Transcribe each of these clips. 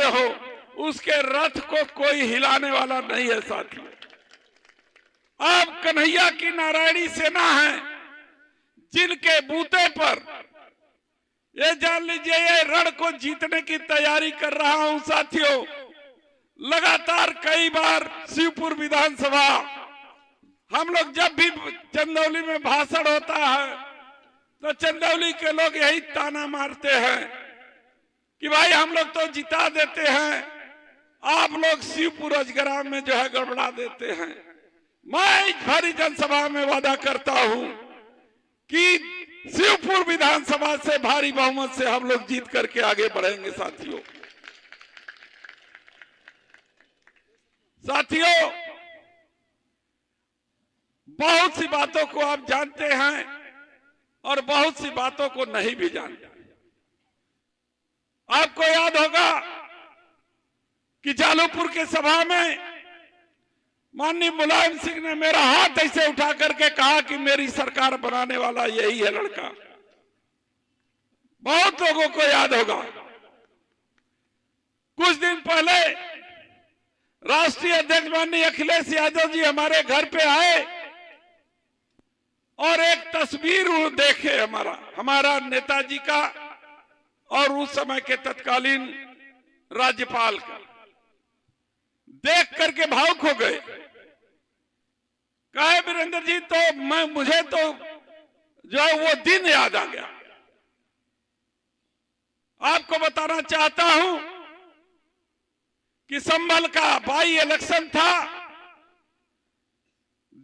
हो, उसके रथ को कोई हिलाने वाला नहीं है साथियों। अब कन्हैया की नारायणी सेना है, जिनके बूते पर ये जान लीजिए ये रण को जीतने की तैयारी कर रहा हूं साथियों। लगातार कई बार शिवपुर विधानसभा हम लोग जब भी चंदौली में भाषण होता है तो चंदौली के लोग यही ताना मारते हैं कि भाई हम लोग तो जिता देते हैं, आप लोग शिवपुर अजगरा में जो है गड़बड़ा देते हैं। मैं इस भरी जनसभा में वादा करता हूं कि शिवपुर विधानसभा से भारी बहुमत से हम लोग जीत करके आगे बढ़ेंगे साथियों। साथियों, बहुत सी बातों को आप जानते हैं और बहुत सी बातों को नहीं भी जानते। आपको याद होगा कि जालूपुर के सभा में माननीय मुलायम सिंह ने मेरा हाथ ऐसे उठा करके कहा कि मेरी सरकार बनाने वाला यही है लड़का। बहुत लोगों को याद होगा। कुछ दिन पहले राष्ट्रीय अध्यक्ष माननीय अखिलेश यादव जी हमारे घर पे आए और एक तस्वीर देखे हमारा नेताजी का और उस समय के तत्कालीन राज्यपाल का। देख करके भावुक हो गए। कहे वीरेंद्र जी, तो मुझे तो जो है वो दिन याद आ गया। आपको बताना चाहता हूं कि संभल का बाई इलेक्शन था।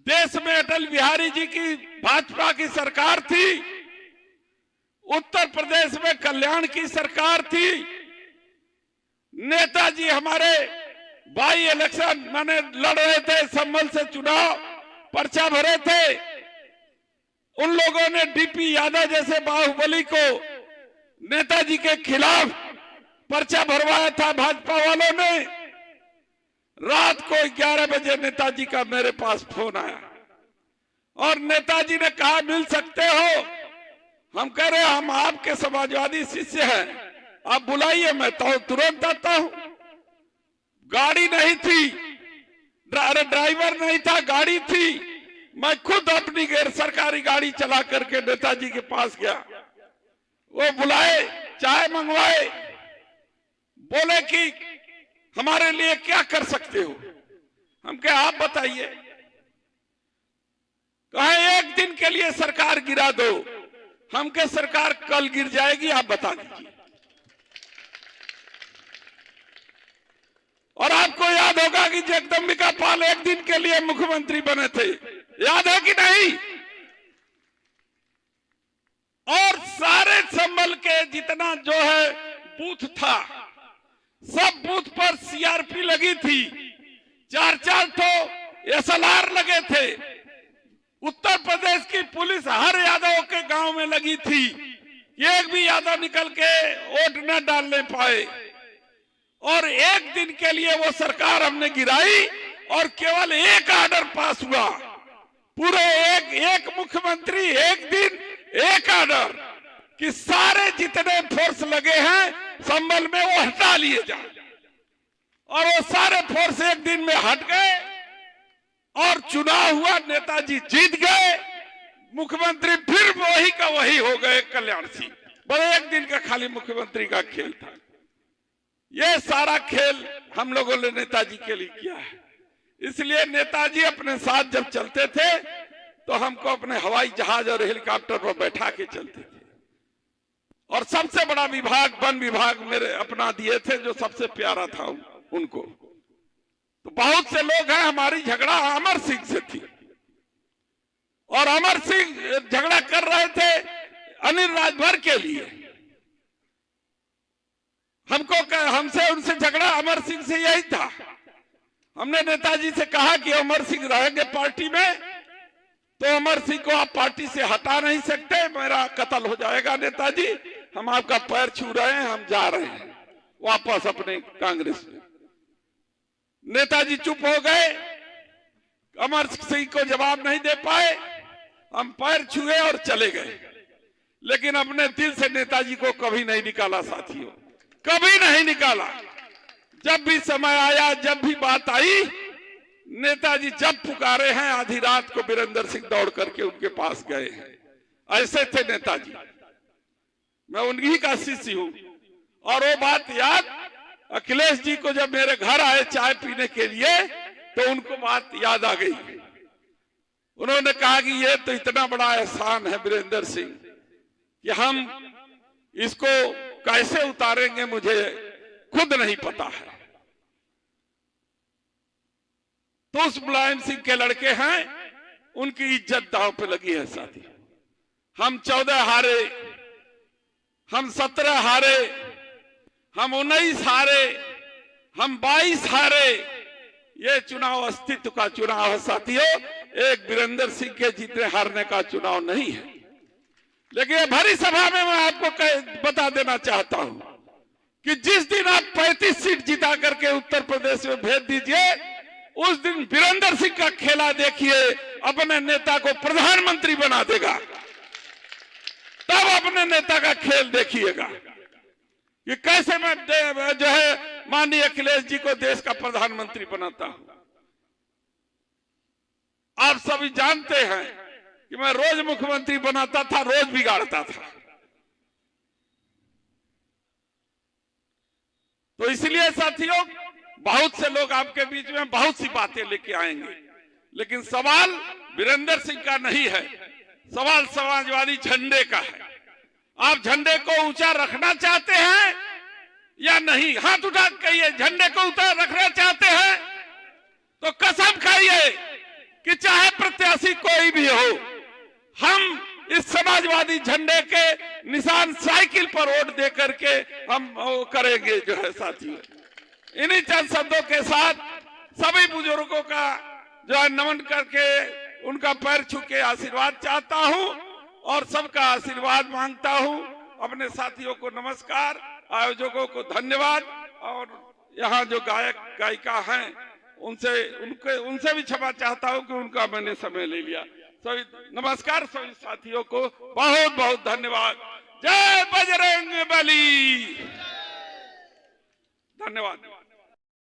देश में अटल बिहारी जी की भाजपा की सरकार थी, उत्तर प्रदेश में कल्याण की सरकार थी। नेताजी हमारे बाई इलेक्शन माने लड़ रहे थे, संभल से चुनाव पर्चा भरे थे। उन लोगों ने डीपी यादव जैसे बाहुबली को नेताजी के खिलाफ पर्चा भरवाया था भाजपा वालों ने। रात को 11 बजे नेताजी का मेरे पास फोन आया और नेताजी ने कहा मिल सकते हो। हम कह रहे हम आपके समाजवादी शिष्य हैं, आप बुलाइए, मैं तो तुरंत आता हूं। गाड़ी नहीं थी, ड्राइवर नहीं था, गाड़ी थी। मैं खुद अपनी गैर सरकारी गाड़ी चला करके नेताजी के पास गया। वो बुलाए, चाय मंगवाए, बोले कि हमारे लिए क्या कर सकते हो। हम कहे आप बताइए। कहे एक दिन के लिए सरकार गिरा दो। हम कहे सरकार कल गिर जाएगी, आप बता दीजिए। और आपको याद होगा कि जगदम्बिका पाल एक दिन के लिए मुख्यमंत्री बने थे, याद है कि नहीं। और सारे संभल के जितना जो है बूथ था, सब बूथ पर सीआरपी लगी थी। 4-4 तो एसएलआर लगे थे। उत्तर प्रदेश की पुलिस हर यादव के गांव में लगी थी। एक भी यादव निकल के वोट न डालने पाए। और एक दिन के लिए वो सरकार हमने गिराई और केवल एक आर्डर पास हुआ। पूरे एक मुख्यमंत्री, एक दिन, एक आर्डर कि सारे जितने फोर्स लगे हैं संभल में वो हटा लिए जाए। और वो सारे फोर्स एक दिन में हट गए और चुनाव हुआ, नेताजी जीत गए। मुख्यमंत्री फिर वही का वही हो गए, कल्याण सिंह। बस एक दिन का खाली मुख्यमंत्री का खेल था। ये सारा खेल हम लोगों ने नेताजी के लिए किया है। इसलिए नेताजी अपने साथ जब चलते थे तो हमको अपने हवाई जहाज और हेलीकॉप्टर पर बैठा के चलते थे। और सबसे बड़ा विभाग वन विभाग मेरे अपना दिए थे, जो सबसे प्यारा था उनको। तो बहुत से लोग हैं, हमारी झगड़ा अमर सिंह से थी और अमर सिंह झगड़ा कर रहे थे अनिल राजभर के लिए। हमसे उनसे झगड़ा अमर सिंह से यही था। हमने नेताजी से कहा कि अमर सिंह रहेंगे पार्टी में तो अमर सिंह को आप पार्टी से हटा नहीं सकते, मेरा कत्ल हो जाएगा नेताजी। हम आपका पैर छू रहे हैं, हम जा रहे हैं वापस अपने कांग्रेस में। नेताजी चुप हो गए, अमर सिंह को जवाब नहीं दे पाए। हम पैर छुए और चले गए, लेकिन अपने दिल से नेताजी को कभी नहीं निकाला साथियों, कभी नहीं निकाला। जब भी समय आया, जब भी बात आई, नेताजी जब पुकारे हैं आधी रात को वीरेंद्र सिंह दौड़ करके उनके पास गए हैं। ऐसे थे नेताजी। मैं उन्हीं का शिष्य हूं। और वो बात याद अखिलेश जी को जब मेरे घर आए चाय पीने के लिए, तो उनको बात याद आ गई। उन्होंने कहा कि ये तो इतना बड़ा एहसान है वीरेंद्र सिंह कि हम इसको कैसे उतारेंगे, मुझे खुद नहीं पता है। तो उस मुलायम सिंह के लड़के हैं, उनकी इज्जत दांव पे लगी है साथी। हम 14 हारे, हम 17 हारे, हम 19 हारे, हम 22 हारे। ये चुनाव अस्तित्व का चुनाव है साथियों, एक वीरेंद्र सिंह के जीतने हारने का चुनाव नहीं है। लेकिन ये भरी सभा में मैं आपको बता देना चाहता हूं कि जिस दिन आप 35 सीट जिता करके उत्तर प्रदेश में भेज दीजिए, उस दिन वीरेंद्र सिंह का खेला देखिए, अपने नेता को प्रधानमंत्री बना देगा। तब अपने नेता का खेल देखिएगा कि कैसे मैं जो है माननीय अखिलेश जी को देश का प्रधानमंत्री बनाता हूं। आप सभी जानते हैं कि मैं रोज मुख्यमंत्री बनाता था, रोज बिगाड़ता था। तो इसलिए साथियों, बहुत से लोग आपके बीच में बहुत सी बातें लेके आएंगे, लेकिन सवाल वीरेंद्र सिंह का नहीं है, सवाल समाजवादी झंडे का है। आप झंडे को ऊंचा रखना चाहते हैं या नहीं? हाथ उठा के कहिए, झंडे को ऊंचा रखना चाहते हैं तो कसम खाइए कि चाहे प्रत्याशी कोई भी हो, हम इस समाजवादी झंडे के निशान साइकिल पर वोट दे करके हम करेंगे जो है साथियों। इन्हीं चंद शब्दों के साथ सभी बुजुर्गों का जो है नमन करके उनका पैर छू के आशीर्वाद चाहता हूं और सबका आशीर्वाद मांगता हूं। अपने साथियों को नमस्कार, आयोजकों को धन्यवाद, और यहाँ जो गायक गायिका हैं उनसे भी क्षमा चाहता हूं कि उनका मैंने समय ले लिया। सभी नमस्कार, सभी साथियों को बहुत बहुत धन्यवाद। जय बजरंग बली। धन्यवाद।